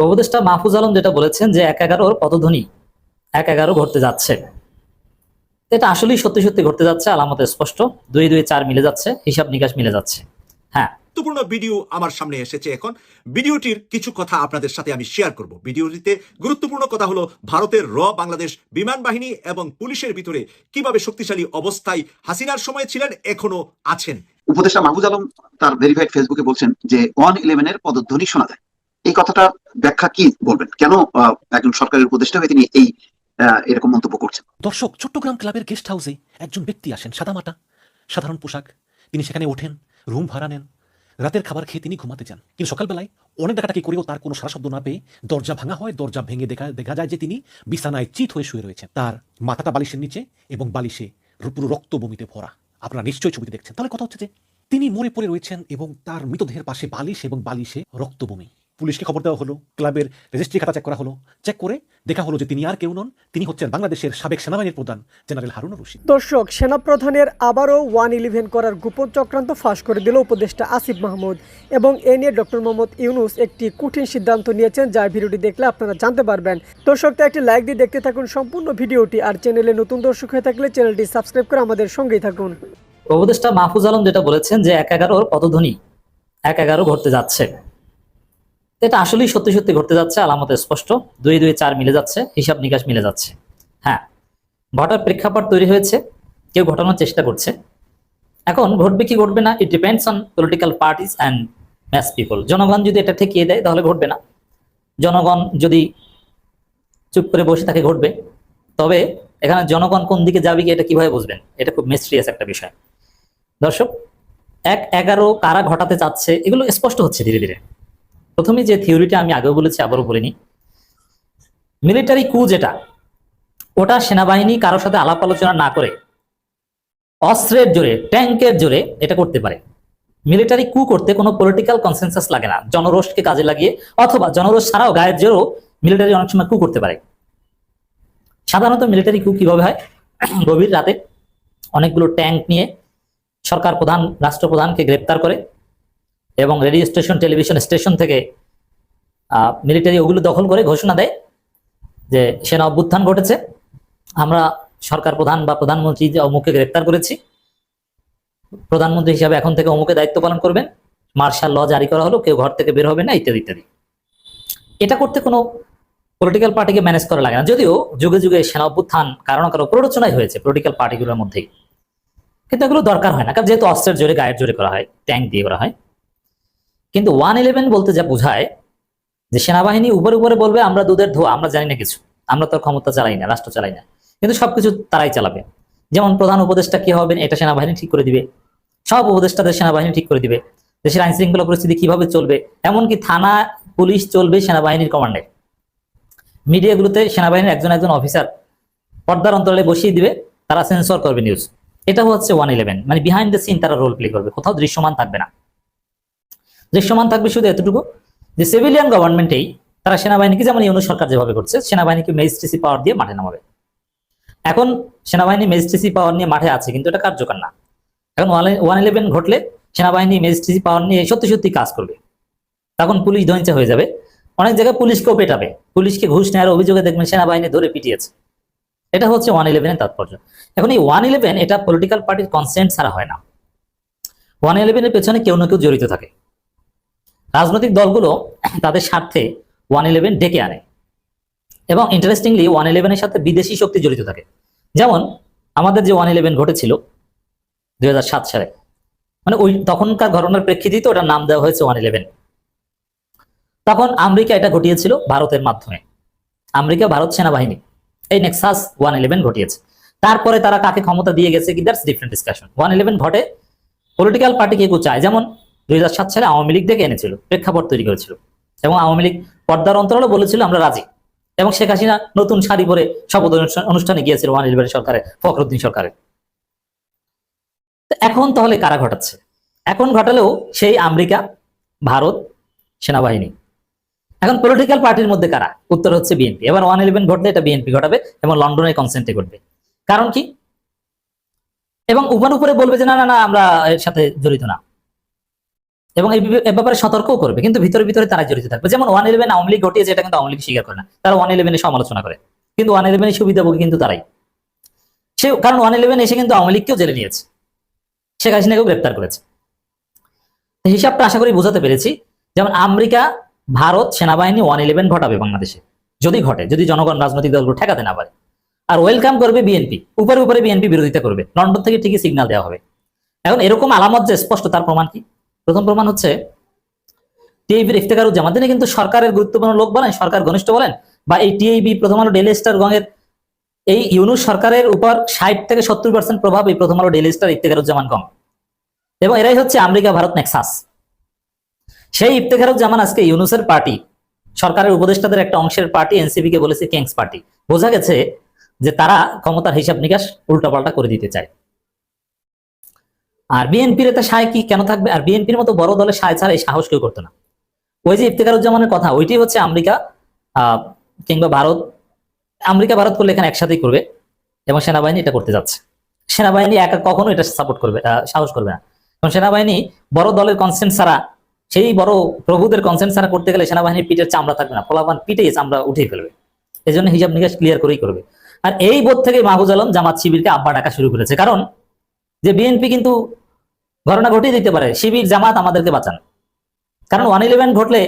উপদেষ্টা মাহফুজ আলম যেটা বলেছেন যে ১/১১ পদধ্বনি ১/১১ ঘটতে যাচ্ছে, এটা আসলেই সত্যি সত্যি ঘটতে যাচ্ছে। আলামত স্পষ্ট, ২ ২ ৪ মিলে যাচ্ছে, হিসাব নিকাশ মিলে যাচ্ছে। হ্যাঁ, গুরুত্বপূর্ণ ভিডিও আমার সামনে এসেছে। এখন ভিডিওটির কিছু কথা আপনাদের সাথে আমি শেয়ার করব। ভিডিওটিতে গুরুত্বপূর্ণ কথা হলো ভারতের বাংলাদেশ বিমান বাহিনী এবং পুলিশের ভিতরে কিভাবে শক্তিশালী অবস্থায় হাসিনার সময় ছিলেন, এখনো আছেন। উপদেষ্টা মাহফুজ আলম তার ভেরিফাইড ফেসবুকে বলছেন যে 111-এর পদধ্বনি শোনা যায়। এই কথাটা ব্যাখ্যা কি বলবেন? কেন একজন সরকারের উপদেষ্টা হয়ে তিনি এই এরকম মন্তব্য করছেন? দর্শক, চট্টগ্রাম ক্লাবের গেস্ট হাউসে একজন ব্যক্তি আসেন, সাদামাটা সাধারণ পোশাক। তিনি সেখানে ওঠেন, রুম ভাড়া নেন, রাতের খাবার খেয়ে তিনি ঘুমাতে যান। কিন্তু সকালবেলায় অনেক ডাকাডাকি করেও তার কোনো সারা শব্দ না পেয়ে দরজা ভাঙা হয়। দরজা ভেঙে দেখা যায় যে তিনি বিছানায় চিত হয়ে শুয়ে রয়েছেন। তার মাথাটা বালিশের নিচে এবং বালিশে পুরো রক্ত বমিতে ভরা। আপনারা নিশ্চয়ই ছবিতে দেখছেন। তাহলে কথা হচ্ছে যে তিনি মরে পড়ে রয়েছেন এবং তার মৃতদেহের পাশে বালিশ এবং বালিশে রক্ত বমি। পুলিশকে খবর দেওয়া হলো, ক্লাবের রেজিস্ট্রি খাতা চেক করা হলো। চেক করে দেখা হলো যে তিনি আর কেউ নন, তিনি হচ্ছেন বাংলাদেশের সাবেক সেনাবাহিনীর প্রধান জেনারেল হারুনুর রশিদ। দর্শক, সেনাপ্রধানের আবারও 111 করার গোপন চক্রান্ত ফাঁস করে দিল উপদেষ্টা আসিফ মাহমুদ, এবং এ নিয়ে ডক্টর মোহাম্মদ ইউনূস একটি কঠিন সিদ্ধান্ত নিয়েছেন, যা ভিডিওটি দেখলে আপনারা জানতে পারবেন। দর্শক, তো একটি লাইক দিয়ে দেখতে থাকুন সম্পূর্ণ ভিডিওটি, আর চ্যানেলে নতুন দর্শক হয়ে থাকলে চ্যানেলটি সাবস্ক্রাইব করে আমাদের সঙ্গেই থাকুন। উপদেষ্টা মাহফুজ আলম যেটা বলেছেন যে ১/১১ পদধ্বনি ১/১১ ঘটতে যাচ্ছে, এটা আসলেই সত্যি সত্যি ঘটতে যাচ্ছে। আলামত স্পষ্ট, ২ ২ ৪ মিলে যাচ্ছে, হিসাব নিকাশ মিলে যাচ্ছে। হ্যাঁ, ঘটার প্রেক্ষাপট তৈরি হয়েছে, কেউ ঘটানোর চেষ্টা করছে। এখন ঘটবে কি ঘটবে না, it depends on political parties and mass people. জনগণ যদি এটা ঠেকিয়ে দেয় তাহলে ঘটবে না, জনগণ যদি চুপ করে বসে থাকে ঘটবে। তবে এখানে জনগণ কোন দিকে যাবে কি এটা কিভাবে বুঝবেন, এটা খুব মিস্ট্রিয়াস একটা বিষয়। দর্শক, ১/১১ কারা ঘটাতে চাচ্ছে এগুলো স্পষ্ট হচ্ছে ধীরে ধীরে। প্রথমে যে থিওরিটা আমি আগেও বলেছি, আবারও বলিনি, মিলিটারি কু যেটা, ওটা সেনাবাহিনী কারোর সাথে আলাপ আলোচনা না করে অস্ত্রের জোরে, ট্যাঙ্কের জোরে এটা করতে পারে। মিলিটারি কু করতে কোনো পলিটিক্যাল কনসেনসাস লাগে না, জনরোষকে কাজে লাগিয়ে অথবা জনরোষ ছাড়াও গায়ের জোরেও মিলিটারি অনেক সময় কু করতে পারে। সাধারণত মিলিটারি কু কিভাবে হয়, গভীর রাতে অনেকগুলো ট্যাঙ্ক নিয়ে সরকার প্রধান, রাষ্ট্রপ্রধানকে গ্রেপ্তার করে এবং রেডিও স্টেশন, টেলিভিশন স্টেশন থেকে মিলিটারি ওগুলো দখল করে ঘোষণা দেয় যে সেনা অভ্যুত্থান ঘটেছে, আমরা সরকার প্রধান বা প্রধানমন্ত্রী অমুককে গ্রেপ্তার করেছি, প্রধানমন্ত্রী হিসাবে এখন থেকে অমুকে দায়িত্ব পালন করবেন, মার্শাল ল জারি করা হলো, কেউ ঘর থেকে বের হবে না, ইত্যাদি ইত্যাদি। এটা করতে কোনো পলিটিক্যাল পার্টিকে ম্যানেজ করা লাগে না, যদিও যুগে যুগে সেনা অভ্যুত্থান কারো না কারো প্ররোচনাই হয়েছে পলিটিক্যাল পার্টিগুলোর মধ্যেই, কিন্তু এগুলো দরকার হয় না, কারণ যেহেতু অস্ত্রের জোরে, গায়ের জোরে করা হয়, ট্যাঙ্ক দিয়ে করা হয়। কিন্তু 111 বলতে যা বোঝায় যে সেনাবাহিনী উপরে উপরে বলবে আমরা দুধের ধোয়া, আমরা জানি না কিছু, আমরা তো ক্ষমতা চালাই না, রাষ্ট্র চালাই না, কিন্তু সবকিছু তারাই চালাবে। যেমন প্রধান উপদেষ্টা কি হবেন এটা সেনাবাহিনী ঠিক করে দিবে, সব উপদেষ্টাদের সেনাবাহিনী ঠিক করে দিবে, দেশের আইন শৃঙ্খলা পরিস্থিতি কিভাবে চলবে, এমনকি থানা পুলিশ চলবে সেনাবাহিনীর কমান্ডে। মিডিয়াগুলোতে সেনাবাহিনীর একজন একজন অফিসার পর্দার অন্তরালে বসিয়ে দিবে, তারা সেন্সর করবে নিউজ। এটা হচ্ছে 111, মানে বিহাইন্ড দ্য সিন তারা রোল প্লে করবে, কোথাও দৃশ্যমান থাকবে না। দৃশ্যমান থাকবে শুধু এতটুকু যে সিভিলিয়ান গভর্নমেন্টেই তারা সেনাবাহিনীকে, যেমন ইউনূস সরকার যেভাবে করছে, সেনাবাহিনীকে ম্যাজিস্ট্রেসি পাওয়ার দিয়ে মাঠে নামাবে। এখন সেনাবাহিনী ম্যাজিস্ট্রেসি পাওয়ার নিয়ে মাঠে আছে, কিন্তু এটা কার্যকর না। এখন 111 ঘটলে সেনাবাহিনী ম্যাজিস্ট্রেসি পাওয়ার নিয়ে সত্যি সত্যি কাজ করবে, তখন পুলিশ দইঞ্চা হয়ে যাবে। অনেক জায়গায় পুলিশকেও পেটাবে, পুলিশকে ঘুষ নেওয়ার অভিযোগে দেখবেন সেনাবাহিনী ধরে পিটিয়েছে। এটা হচ্ছে 111-এর তাৎপর্য। এখন এই 111 এটা পলিটিক্যাল পার্টির কনসেন্ট ছাড়া হয় না। 111-এর পেছনে কেউ না কেউ জড়িত থাকে। রাজনৈতিক দলগুলো তাদের স্বার্থে 111 ডেকে আনে, এবং ইন্টারেস্টিংলি 111-এর সাথে বিদেশি শক্তি জড়িত থাকে। যেমন আমাদের যে 111 ঘটেছিল 2007 সালে, মানে ওই তখনকার ঘটনার প্রেক্ষিতেই তো ওটার নাম দেওয়া হয়েছে 111। তখন আমেরিকা এটা ঘটিয়েছিল ভারতের মাধ্যমে, আমেরিকা ভারত সেনাবাহিনী এই নেক্সাস 111 ঘটিয়েছে। তারপরে তারা কাকে ক্ষমতা দিয়ে গেছে কি, দ্যাটস ডিফারেন্ট ডিসকাশন। 111 ঘটে, পলিটিক্যাল পার্টি কেউ চায়, যেমন 2007 সালে আওয়ামী লীগ ডেকে এনেছিল, প্রেক্ষাপট তৈরি করেছিল, এবং আওয়ামী লীগ পর্দার অন্তরালে বলেছিল আমরা রাজি, এবং শেখ হাসিনা নতুন শাড়ি পরে শপথ অনুষ্ঠানে গিয়েছিল 111 সরকারের, ফখরুদ্দিন সরকারের। এখন তাহলে কারা ঘটাচ্ছে? এখন ঘটালেও সেই আমেরিকা, ভারত, সেনাবাহিনী। এখন পলিটিক্যাল পার্টির মধ্যে কারা? উত্তর হচ্ছে বিএনপি। এবার 111 ঘটলে এটা বিএনপি ঘটাবে এবং লন্ডনের কনসেন্টে ঘটবে। কারণ কি? এবং উপরে বলবে যে না না না আমরা এর সাথে জড়িত না। এবং এই ব্যাপারে সতর্কও করবে, কিন্তু ভিতরে ভিতরে তারা জড়িত থাকবে। যেমন 111 আওয়ামী লীগ ঘটিয়েছে, এটা কিন্তু আওয়ামী লীগ স্বীকার করে না, তারা 111 সমালোচনা করে, কিন্তু 111 সুবিধাভোগী কিন্তু তারাই। কারণ 111 এসে কিন্তু আওয়ামী লীগকেও জেলে নিয়েছে, শেখ হাসিনাকেও গ্রেপ্তার করেছে। হিসাবটা আশা করি বোঝাতে পেরেছি। যেমন আমেরিকা, ভারত সেনাবাহিনী 111 ঘটাবে বাংলাদেশে, যদি ঘটে, যদি জনগণ রাজনৈতিক দলগুলো ঠেকাতে না পারে। আর ওয়েলকাম করবে বিএনপি, উপরে উপরে বিএনপি বিরোধিতা করবে, লন্ডন থেকে ঠিকই সিগন্যাল দেওয়া হবে। এখন এরকম আলামত যে স্পষ্ট, তার প্রমাণ কি? প্রথম প্রমাণ হচ্ছে টিআইবির ইফতেখারুজ্জামান, তিনি কিন্তু সরকারের গুরুত্বপূর্ণ লোক বলেন, সরকার ঘনিষ্ঠ বলেন, বা এই টিআইবি, প্রথম আলো, ডেইলি স্টার গঙের এই ইউনূস সরকারের উপর 60 থেকে 70% প্রভাব এই প্রথম আলো, ডেইলি স্টার, ইফতেখারুজ্জামান গং, এবং এরাই হচ্ছে আমেরিকা ভারত নেক্সাস। সেই ইফতেখারুজ্জামান আজকে ইউনূসের পার্টি, সরকারের উপদেষ্টাদের একটা অংশের পার্টি এনসিপি কে বলেছে কিংস পার্টি। বোঝা গেছে যে তারা ক্ষমতার হিসাব নিকাশ উল্টাপাল্টা করে দিতে চায়। আর বিএনপির এতে সায় কি কেন থাকবে? আর বিএনপির মতো বড় দলের সায় ছাড়া এই সাহস কেউ করতো না। ওই যে ইফতেখারুজ্জামানের কথা, ওইটি হচ্ছে আমেরিকা কিংবা ভারত, আমেরিকা ভারত করলে এখানে একসাথেই করবে, এবং সেনাবাহিনী এটা করতে যাচ্ছে। সেনাবাহিনী একা কখনো এটা সাপোর্ট করবে, সাহস করবে না। কারণ সেনাবাহিনী বড় দলের কনসেন্ট ছাড়া, সেই বড় প্রভুদের কনসেন্ট ছাড়া করতে গেলে সেনাবাহিনীর পিঠের চামড়া থাকবে না, ফলাফল পিঠেই চামড়া উঠিয়ে ফেলবে। এই জন্য হিসাব নিকাশ ক্লিয়ার করেই করবে। আর এই বোধ থেকে মাহফুজ আলম জামাত শিবিরকে আব্বা ডাকা শুরু করেছে। কারণ যে বিএনপি কিন্তু ঘটনা ঘটিয়ে দিতে পারে, শিবির জামাত আমাদেরকে বাঁচান। কারণ 111 ঘটলে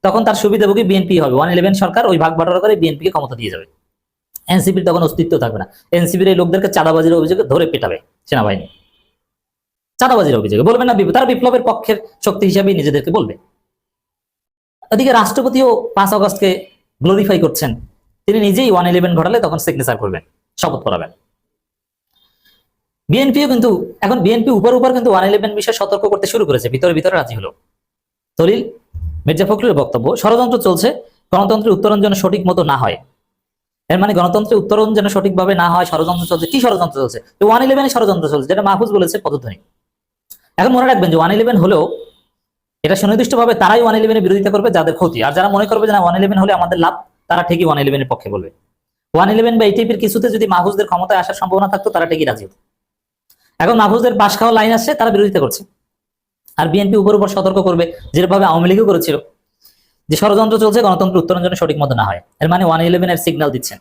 তখন তার সুবিধাভোগী বিএনপি হবে। 111 সরকার ওই ভাগ বাটোয়ারা করে বিএনপিকে ক্ষমতা দিয়ে যাবে, এনসিপির তখন অস্তিত্ব থাকবে না। এনসিপির এই লোকদেরকে চাঁদাবাজির অভিযোগে ধরে পেটাবে সেনাবাহিনী, চাঁদাবাজির অভিযোগে বলবে না, তারা বিপ্লবের পক্ষের শক্তি হিসাবে নিজেদেরকে বলবে। ওদিকে রাষ্ট্রপতিও 5 আগস্টকে গ্লোরিফাই করছেন, তিনি নিজেই 111 ঘটালে তখন সিগনেচার করবেন, শপথ করাবেন। বিএনপিও কিন্তু এখন বিএনপি উপর উপর কিন্তু 111 বিষয়ে সতর্ক করতে শুরু করেছে, ভিতরে ভিতরে রাজি হলো। দলিল মির্জা ফখরুলের বক্তব্য, ষড়যন্ত্র চলছে, গণতন্ত্রের উত্তরণ যেন সঠিক মতো না হয়। এর মানে গণতন্ত্রের উত্তরণ যেন সঠিকভাবে না হয়, ষড়যন্ত্র চলছে। কি ষড়যন্ত্র চলছে? 111 ষড়যন্ত্র চলছে, যেটা মাহফুজ বলেছে পদধ্বনি। এখন মনে রাখবেন যে 111 হলেও এটা সুনির্দিষ্টভাবে তারাই 111 এর বিরোধিতা করবে যাদের ক্ষতি, আর যারা মনে করবে যে না 111 হলে আমাদের লাভ, তারা ঠিকই 111 এর পক্ষে বলবে। 111 বা এইটিপির কিছুতে যদি মাহফুজদের ক্ষমতায় আসার সম্ভাবনা থাকতো, তারা ঠিকই রাজি হতো। এখন মাহফুজদের পাশ খাওয়া লাইন আসছে, তারা বিরোধিতা করছে। আর বিএনপি উপর উপর সতর্ক করবে, যেভাবে আওয়ামী লীগও করেছিল, যে ষড়যন্ত্র চলছে, গণতন্ত্র উত্তরণ যেন সঠিক মতো না হয়। এর মানে 111 এর সিগন্যাল দিচ্ছেন,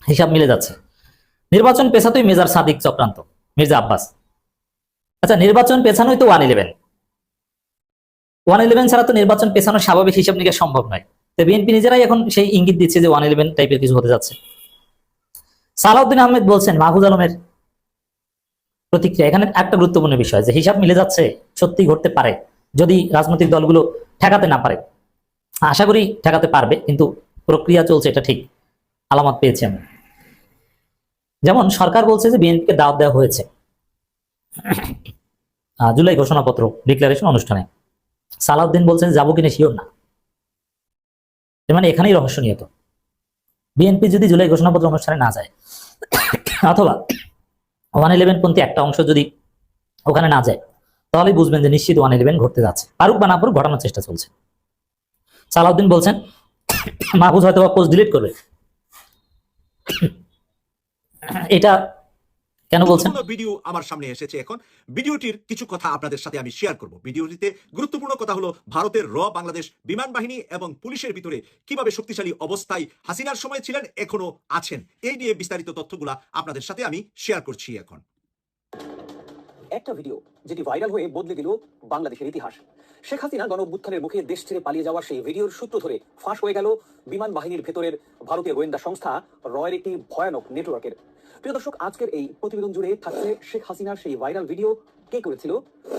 হিসাব মিলে যাচ্ছে। নির্বাচন পেছাতোই মেজর সাদিক চক্রান্ত, মির্জা আব্বাস। আচ্ছা, নির্বাচন পেছানোই তো 111 ছাড়া তো নির্বাচন পেছানোর স্বাভাবিক হিসাব নিকাশ সম্ভব নয়। তো বিএনপি নিজেরাই এখন সেই ইঙ্গিত দিচ্ছে যে 111 টাইপের কিছু হতে যাচ্ছে। সালাউদ্দিন আহমেদ বলছেন মাহফুজ আলমের প্রতিক্রিয়া। এখানে একটা গুরুত্বপূর্ণ বিষয়, যে হিসাব মিলে যাচ্ছে, সত্যি ঘটতে পারে যদি রাজনৈতিক দলগুলো ঠেকাতে না পারে। আশা করি ঠেকাতে পারবে, কিন্তু প্রক্রিয়া চলছে, এটা ঠিক আলামত পেয়েছি আমি। যেমন সরকার বলছে যে বিএনপিকে দাওয়াত দেওয়া হয়েছে জুলাই ঘোষণাপত্র ডিক্লারেশন অনুষ্ঠানে। সালাউদ্দিন বলছেন যাবো কিনা শিওর না। এর মানে এখানেই রহস্য নিহত। বিএনপি যদি জুলাই ঘোষণাপত্র অনুষ্ঠানে না যায়, অথবা 111 পন্থী একটা অংশ যদি ওখানে না যায়, তাহলে বুঝবেন যে নিশ্চিত 111 ঘটতে যাচ্ছে। পারুক বা না পারুক, ঘটানোর চেষ্টা চলছে। সালাউদ্দিন বলছেন মাহফুজ হয়তো পোস্ট ডিলিট করবে। এটা কেন বলছেন? গুরুত্বপূর্ণ ভিডিও আমার সামনে এসেছে এখন। ভিডিওটির কিছু কথা আপনাদের সাথে আমি শেয়ার করব। ভিডিওটিতে গুরুত্বপূর্ণ কথা হলো ভারতের বাংলাদেশ বিমান বাহিনী এবং পুলিশের ভিতরে কিভাবে শক্তিশালী অবস্থায় হাসিনার সময় ছিলেন, এখনো আছেন। এই নিয়ে বিস্তারিত তথ্যগুলা আপনাদের সাথে আমি শেয়ার করছি এখন। একটা ভিডিও যেটি ভাইরাল হয়ে বদলে দিল বাংলাদেশের ইতিহাস। শেখ হাসিনা গণঅভ্যুত্থানের মুখে দেশ ছেড়ে পালিয়ে যাওয়ার সেই ভিডিওর সূত্র ধরে ফাঁস হয়ে গেল বিমান বাহিনীর ভেতরের ভারতীয় গোয়েন্দা সংস্থা রয়ের একটি ভয়ানক নেটওয়ার্কের। প্রিয় দর্শক, আজকের এই প্রতিবেদন জুড়ে থাকছে শেখ হাসিনার সেই ভাইরাল ভিডিও কে করেছিল,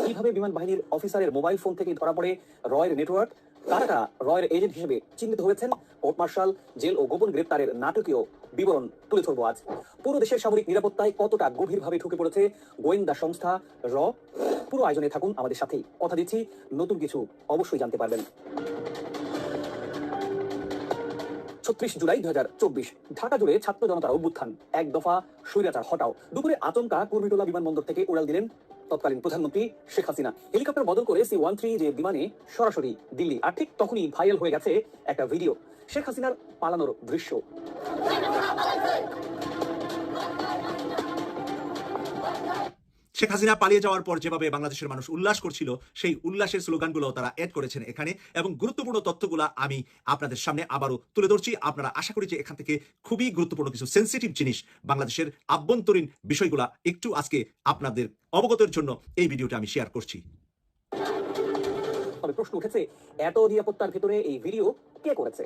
কিভাবে বিমান বাহিনীর অফিসারের মোবাইল ফোন থেকে ধরা পড়ে রয়ের নেটওয়ার্ক, কারা রয়ের এজেন্ট হিসেবে চিহ্নিত হয়েছেন, কোর্ট মার্শাল, জেল ও গোপন গ্রেপ্তারের নাটকীয় বিবরণ তুলে ধরবো আজ। পুরো দেশের সামরিক নিরাপত্তায় কতটা গভীরভাবে ঢুকে পড়েছে গোয়েন্দা সংস্থা পুরো আয়োজনে থাকুন আমাদের সাথেই। কথা দিচ্ছি, নতুন কিছু অবশ্যই জানতে পারবেন। ৩৬ জুলাই ২০২৪ ঢাকা জুড়ে ছাত্র জনতার অভ্যুত্থান, এক দফা স্বৈরাচার হটাও। দুপুরে আচমকা কুর্মিটোলা বিমানবন্দর থেকে উড়াল দিলেন তৎকালীন প্রধানমন্ত্রী শেখ হাসিনা। হেলিকপ্টার বদল করে C-13 যে বিমানে সরাসরি দিল্লি। আর ঠিক তখনই ভাইরাল হয়ে গেছে একটা ভিডিও, শেখ হাসিনার পালানোর দৃশ্য। শেখ হাসিনা পালিয়ে যাওয়ার পর যেভাবে বাংলাদেশের মানুষ উল্লাস করছিল, সেই উল্লাসের স্লোগানগুলো তারা অ্যাড করেছেন এখানে, এবং গুরুত্বপূর্ণ তথ্যগুলো আমি আপনাদের সামনে আবারও তুলে ধরছি। আপনারা আশা করি যে এখান থেকে খুবই গুরুত্বপূর্ণ কিছু সেন্সিটিভ জিনিস, বাংলাদেশের আভ্যন্তরীণ বিষয়গুলা একটু আজকে আপনাদের অবগতের জন্য এই ভিডিওটা আমি শেয়ার করছি। তবে প্রশ্ন উঠেছে, এত নিরাপত্তার ভেতরে এই ভিডিও কে করেছে?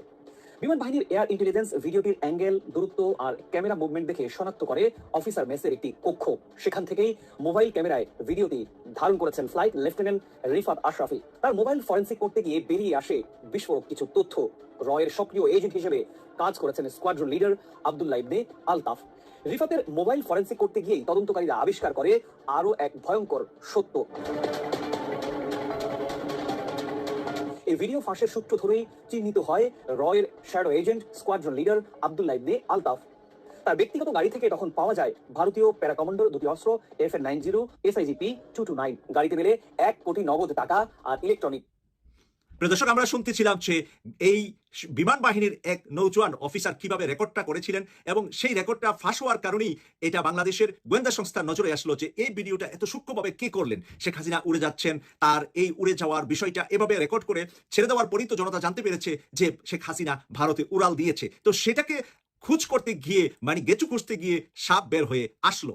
বিমান বাহিনীর এয়ার ইন্টেলিজেন্স ভিডিওটির অ্যাঙ্গেল, দূরত্ব আর ক্যামেরা মুভমেন্ট দেখে শনাক্ত করে অফিসার মেসের একটি কক্ষ। সেখান থেকেই মোবাইল ক্যামেরায় ভিডিওটি ধারণ করেছেন ফ্লাইট লেফটেন্যান্ট রিফাত আশরাফি। তার মোবাইল ফরেন্সিক করতে গিয়ে বেরিয়ে আসে বিস্ফোরক কিছু তথ্য। রয়ের সক্রিয় এজেন্ট হিসেবে কাজ করেছেন squadron leader Abdullah Ibne Altaf. রিফাতের mobile forensic করতে গিয়েই তদন্তকারীরা আবিষ্কার করে আরো এক ভয়ঙ্কর সত্য। এই ভিডিও ফাঁসের সূত্র ধরেই চিহ্নিত হয় রয়ের shadow agent squadron leader Abdullah Ibne Altaf. তার ব্যক্তিগত গাড়ি থেকে তখন পাওয়া যায় ভারতীয় প্যারা কমান্ডোর দুটি অস্ত্র FN-90 SIGP 229। গাড়িতে মেলে 1 কোটি নগদ টাকা আর ইলেকট্রনিক। প্রিয় দর্শক, আমরা শুনতেছিলাম যে এই বিমান বাহিনীর এক নৌজওয়ান অফিসার কিভাবে রেকর্ডটা করেছিলেন, এবং সেই রেকর্ডটা ফাঁস হওয়ার কারণেই এটা বাংলাদেশের গোয়েন্দা সংস্থার নজরে আসলো যে এই ভিডিওটা এত সূক্ষ্মভাবে কে করলেন। শেখ হাসিনা উড়ে যাচ্ছেন, তার এই উড়ে যাওয়ার বিষয়টা এভাবে রেকর্ড করে ছেড়ে দেওয়ার পরই তো জনতা জানতে পেরেছে যে শেখ হাসিনা ভারতে উড়াল দিয়েছে। তো সেটাকে খুঁজ করতে গিয়ে, মানে গেচু খুঁজতে গিয়ে সাপ বের হয়ে আসলো।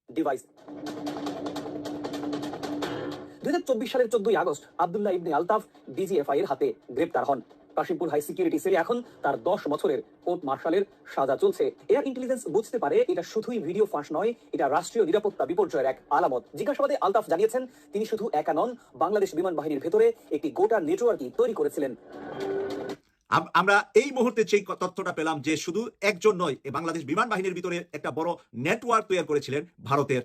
ডিভাইস 2024 সালের 14 আগস্ট আব্দুল্লাহ ইবনে আলতাফ DGFI এর হাতে গ্রেপ্তার হন। কাশিমপুর হাই সিকিউরিটি সেলে এখন তার 10 বছরের কোর্ট মার্শালের সাজা চলছে। এয়ার ইন্টেলিজেন্স বুঝতে পারে এটা শুধুই ভিডিও ফাঁস নয়, এটা রাষ্ট্রীয় নিরাপত্তা বিপর্যয়ের এক আলামত। জিজ্ঞাসাবাদে আলতাফ জানিয়েছেন তিনি শুধু একা নন, বাংলাদেশ বিমান বাহিনীর ভেতরে একটি গোটা নেটওয়ার্কই তৈরি করেছিলেন। আমরা এই মুহূর্তে যে তথ্যটা পেলাম যে শুধু একজন নয়, বাংলাদেশ বিমান বাহিনীর ভিতরে একটা বড় নেটওয়ার্ক তৈরি করেছিলেন ভারতের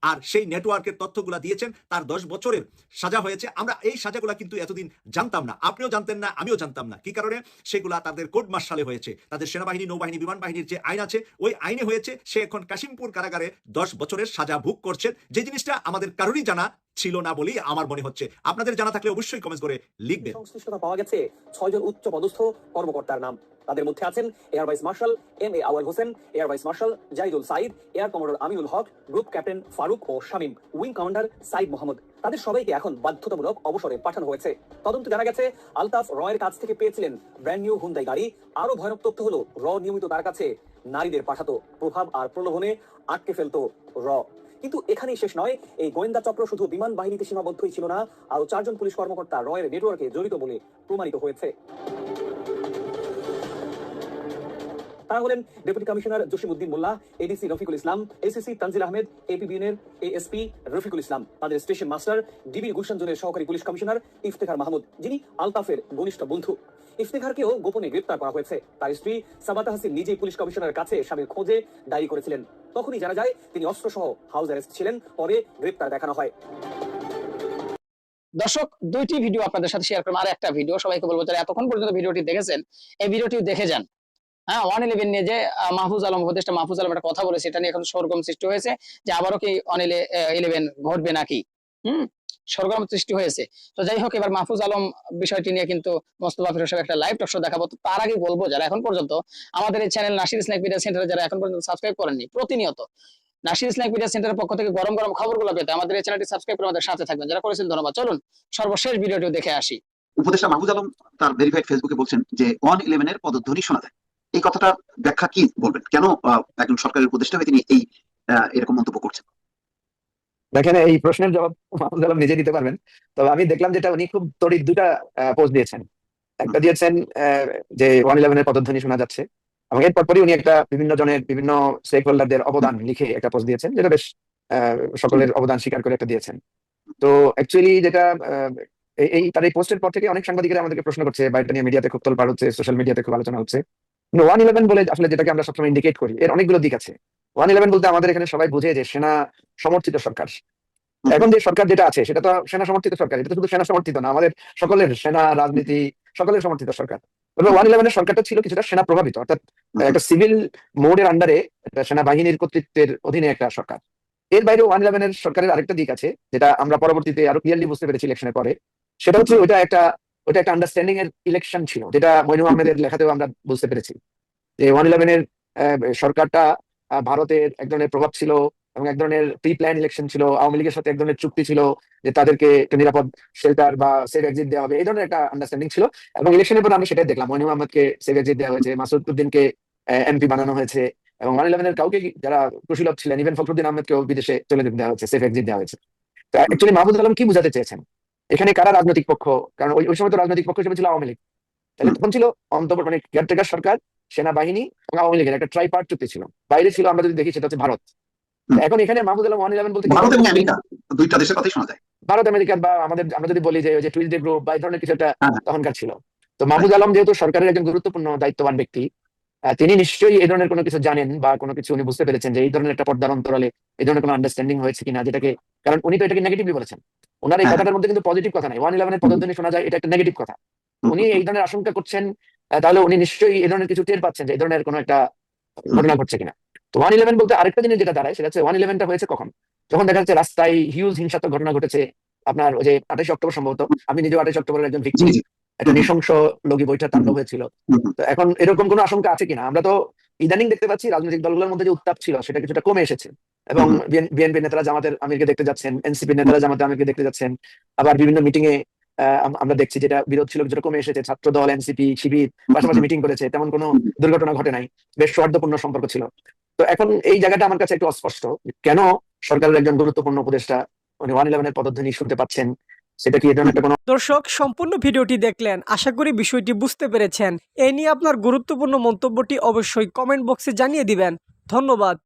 আর সেই নেটওয়ার্কের তথ্যগুলা দিয়েছেন। তার 10 বছরের সাজা হয়েছে। আমরা এই সাজাগুলা কিন্তু এতদিন জানতাম না, আপনিও জানতেন না, আমিও জানতাম না। কি কারণে? সেগুলা তাদের কোর্ট মার্শালে হয়েছে, তাদের সেনাবাহিনী, নৌবাহিনী, বিমান বাহিনীর যে আইন আছে ওই আইনে হয়েছে। সে এখন কাশিমপুর কারাগারে 10 বছরের সাজা ভোগ করছেন, যে জিনিসটা আমাদের কারোরই জানা ছিল না বলেই আমার মনে হচ্ছে। আপনাদের জানা থাকলে অবশ্যই কমেন্ট করে লিখবেন। সংশ্লিষ্টতা পাওয়া গেছে 6 জন উচ্চ পদস্থ কর্মকর্তার নাম। তাদের মধ্যে আছেন air vice marshal MA Awal Hossain, air vice marshal Zahidul Saeed, air commander Aminul Haque, group captain Farooq ও শামীম, উইং কমান্ডার সাইদ মোহাম্মদ। তাদের সবাইকে এখন বাধ্যতামূলক অবসরে পাঠানো হয়েছে। তদন্ত জানা গেছে আলতাফ রয়ের কাছ থেকে পেয়েছিলেন ব্র্যান্ড নিউ হুন্দাই গাড়ি। আরো ভয়ানক তথ্য হলো নিয়মিত তার কাছে নারীদের পাঠাতো, প্রভাব আর প্রলোভনে আটকে ফেলতো কিন্তু এখানেই শেষ নয়। এই গোয়েন্দা চক্র শুধু বিমান বাহিনীতে সীমাবদ্ধই ছিল না, আরো 4 জন পুলিশ কর্মকর্তা রয়ের নেটওয়ার্কে জড়িত বলে প্রমাণিত হয়েছে। তারা হলেন ডেপুটি কমিশনার জসিমউদ্দিন মোল্লা, ADC Rafiqul Islam, ACC Tanzil Ahmed, APBN এর ASP রফিকুল ইসলাম, তাদের স্টেশন মাস্টার DB গুলশান জোনের সহকারী পুলিশ কমিশনার ইফতেখার মাহমুদ, যিনি আলতাফের ঘনিষ্ঠ বন্ধু। ইফতেখারকেও গোপনে গ্রেপ্তার করা হয়েছে। তার স্ত্রী সাবাতা হাসিন নিজেই পুলিশ কমিশনারের কাছে স্বামীর খোঁজে ডায়েরি করেছিলেন। তখনই জানা যায় তিনি অস্ত্রসহ হাউস অ্যারেস্ট ছিলেন। পরে গ্রেপ্তার দেখানো হয়। দর্শক, 2টি ভিডিও আপনাদের সাথে শেয়ার করলাম। আর একটা ভিডিও সবাইকে বলবো যারা এতক্ষণ পর্যন্ত ভিডিওটি দেখেছেন, এই ভিডিওটি দেখে যান। হ্যাঁ, 111 নিয়ে যে মাহফুজ আলম, উপদেষ্টা মাহফুজ আলম একটা কথা বলেছে, এটা নিয়ে এখন সরগরম সৃষ্টি হয়েছে যে আবারও কি 111 ঘটবে নাকি। সরগরম সৃষ্টি হয়েছে। তো যাই হোক, এবার মাহফুজ আলম বিষয়টি নিয়ে কিন্তু মোস্তফা ফিরোজ সাহেব একটা লাইভ টক শো দেখাবো। তো তার আগে বলবো যারা এখন পর্যন্ত আমাদের এই চ্যানেল নাসির স্ন্যাক মিডিয়া সেন্টারে যারা এখন পর্যন্ত সাবস্ক্রাইব করেননি, প্রতিনিয়ত নাসির স্ন্যাক মিডিয়া সেন্টারের পক্ষ থেকে গরম গরম খবরগুলো পেতে আমাদের এই চ্যানেলটি সাবস্ক্রাইব করে আমাদের সাথে থাকবেন। যারা করেছেন ধন্যবাদ। চলুন সর্বশেষ ভিডিওটি দেখে আসি। উপদেষ্টা মাহফুজ আলম তার ভেরিফাইড ফেসবুকে বলছেন যে 111 এর পদধ্বনি শোনা যায়। এই কথাটা ব্যাখ্যা কি বলবেন? কেন একজন সরকারের উপদেষ্টা হয়ে তিনি এই এরকম মন্তব্য করছেন? দেখেন, এই প্রশ্নের জবাব মাহফুজ আলম নিজে দিতে পারবেন। তবে আমি দেখলাম যেটা উনি খুব তড়িৎ 2টা পোস্ট দিয়েছেন। একটা দিয়েছেন যে 111 এর পদধ্বনি শোনা যাচ্ছে, এবং এর পরপরই উনি একটা বিভিন্ন জনের, বিভিন্ন স্টেক হোল্ডারদের অবদান লিখে একটা পোস্ট দিয়েছেন, যেটা বেশ সকলের অবদান স্বীকার করে একটা দিয়েছেন। তো অ্যাকচুয়ালি যেটা এই তার এই পোস্টের পর থেকে অনেক সাংবাদিকরা আমাদেরকে প্রশ্ন করছে, বা এটা নিয়ে মিডিয়াতে খুব তোলপাড় হচ্ছে, সোশ্যাল মিডিয়াতে খুব আলোচনা হচ্ছে। 111 বলে আসলে যেটাকে আমরা সবসময় ইন্ডিকেট করি, এর অনেকগুলো দিক আছে। 111 বলতে আমাদের এখানে সবাই বুঝে যে সেনা সমর্থিত সরকার। এখন যে সরকার যেটা আছে সেটা তো সেনা সমর্থিত সরকার, এটা তো শুধু সেনা সমর্থিত না, আমাদের সকলের সেনা, রাজনীতি সকলের সমর্থিত সরকার। তবে 111 এর সরকারটা ছিল কিছুটা সেনা প্রভাবিত, অর্থাৎ একটা সিভিল মোডের আন্ডারে একটা সেনাবাহিনীর কর্তৃত্বের অধীনে একটা সরকার। এর বাইরে 111 এর সরকারের আরেকটা দিক আছে, যেটা আমরা পরবর্তীতে আরো ক্লিয়ারলি বুঝতে পেরেছি ইলেকশনের পরে। সেটা হচ্ছে ওইটা একটা আন্ডারস্ট্যান্ডিং এর ইলেকশন ছিল, যেটা মইনুল আহমেদের লেখাতেও আমরা বুঝতে পেরেছি যে 111 এর সরকারটা ভারতের এক ধরনের প্রভাব ছিল, এবং এক ধরনের প্রি প্ল্যান ইলেকশন ছিল, আওয়ামী লীগের সাথে এক ধরনের চুক্তি ছিল যে তাদেরকে একটা নিরাপদ শেল্টার বা সেফ এক্সিট দেওয়া হবে, এই ধরনের একটা আন্ডারস্ট্যান্ডিং ছিল। এবং ইলেকশনের পর আমরা সেটাই দেখলাম, মনির মোহাম্মদকে সেফ এক্সিট দেওয়া হয়েছে, মাসুদ উদ্দিনকে এমপি বানানো হয়েছে, এবং 111-এর কাউকে যারা কুশীলভ ছিলেন, ইভেন ফখরুদ্দিন আহমেদকেও বিদেশে চলে যেতে দেওয়া হয়েছে, সেফ এক্সিট দেওয়া হয়েছে। তো অ্যাকচুয়ালি মাহফুজ আলম কি বুঝাতে চেয়েছেন এখানে, কারা রাজনৈতিক পক্ষ? কারণ ওই সময় তো রাজনৈতিক পক্ষ হিসেবে ছিল আওয়ামী লীগ, তাহলে তখন ছিল অন্তর্বর্তী মানে কেয়ারটেকার সরকার, সেনাবাহিনী এবং আওয়ামী লীগের একটা ট্রাইপার্ট চুক্তি ছিল। বাইরে ছিল আমরা যদি দেখি সেটা হচ্ছে ভারত। তো এখন এখানে মাহফুজ আলম 111 বলতে কি ভারত এবং বোঝাচ্ছে? আমেরিকা দুইটা দেশের কথাই শোনা যায়। ভারত আমেরিকার বা আমাদের আমরা যদি বলি যে ওই যে টুইসডে গ্রুপ বা এই ধরনের কিছু একটা হ্যাঁ, তখনকার ছিল। তো মাহফুজ আলম যেহেতু সরকারের একজন গুরুত্বপূর্ণ দায়িত্ববান ব্যক্তি, তিনি নিশ্চয়ই এই ধরনের কোনো কিছু জানেন বা কোনো কিছু উনি বুঝতে পেরেছেন যে এই ধরনের একটা পর্দার অন্তরালে এই ধরনের কোনো আন্ডারস্ট্যান্ডিং হয়েছে কিনা, যেটাকে, কারণ উনি তো এটাকে নেগেটিভলি বলেছেন। ওনার এই হ্যাঁ, কথাটার মধ্যে কিন্তু পজিটিভ কথা নাই, 111-এর পদধ্বনি শোনা যায়, এটা একটা নেগেটিভ কথা। তো উনি এই ধরনের আশঙ্কা করছেন, তাহলে উনি নিশ্চয়ই এই ধরনের কিছু টের পাচ্ছেন যে এই ধরনের কোনো একটা ঘটনা ঘটছে কিনা। তো 111 বলতে আরেকটা জিনিস যেটা দাঁড়ায় সেটা হচ্ছে 111টা হয়েছে কখন? যখন দেখা যাচ্ছে রাস্তায় হিউজ হিংসাত্মক ঘটনা ঘটেছে। আপনার ওই যে 28 অক্টোবর সম্ভবত, আমি নিজেও 28 অক্টোবরের একজন জি ভিকটিম, জি। একটা নৃশংস লগি বৈঠা তাণ্ডব হয়েছিল। তো এখন এরকম কোনো আশঙ্কা আছে কিনা? আমরা তো ইদানিং দেখতে পাচ্ছি রাজনৈতিক দলগুলোর মধ্যে যে উত্তাপ ছিল সেটা কিছুটা কমে এসেছে, এবং বিএনপি নেতারা জামাতের আমিরকে দেখতে যাচ্ছেন, এনসিপি নেতারা জামাতের আমিরকে দেখতে যাচ্ছেন। আবার বিভিন্ন মিটিং এ আমরা দেখছি যেটা বিরোধ ছিল কিছুটা কমে এসেছে, ছাত্র দল, এনসিপি, শিবির পাশাপাশি মিটিং করেছে, তেমন কোনো দুর্ঘটনা ঘটে নাই, বেশ সৌহার্দ্যপূর্ণ সম্পর্ক ছিল। তো এখন এই জায়গাটা আমার কাছে একটু অস্পষ্ট, কেন সরকারের একজন গুরুত্বপূর্ণ উপদেষ্টা উনি 111-এর পদধ্বনি শুনতে পাচ্ছেন, সেটা কি এই ধরনের একটা কোনো দর্শক, সম্পূর্ণ ভিডিওটি দেখলেন, আশা করি বিষয়টি বুঝতে পেরেছেন। এ নিয়ে আপনার গুরুত্বপূর্ণ মন্তব্যটি অবশ্যই কমেন্ট বক্সে জানিয়ে দিবেন। ধন্যবাদ।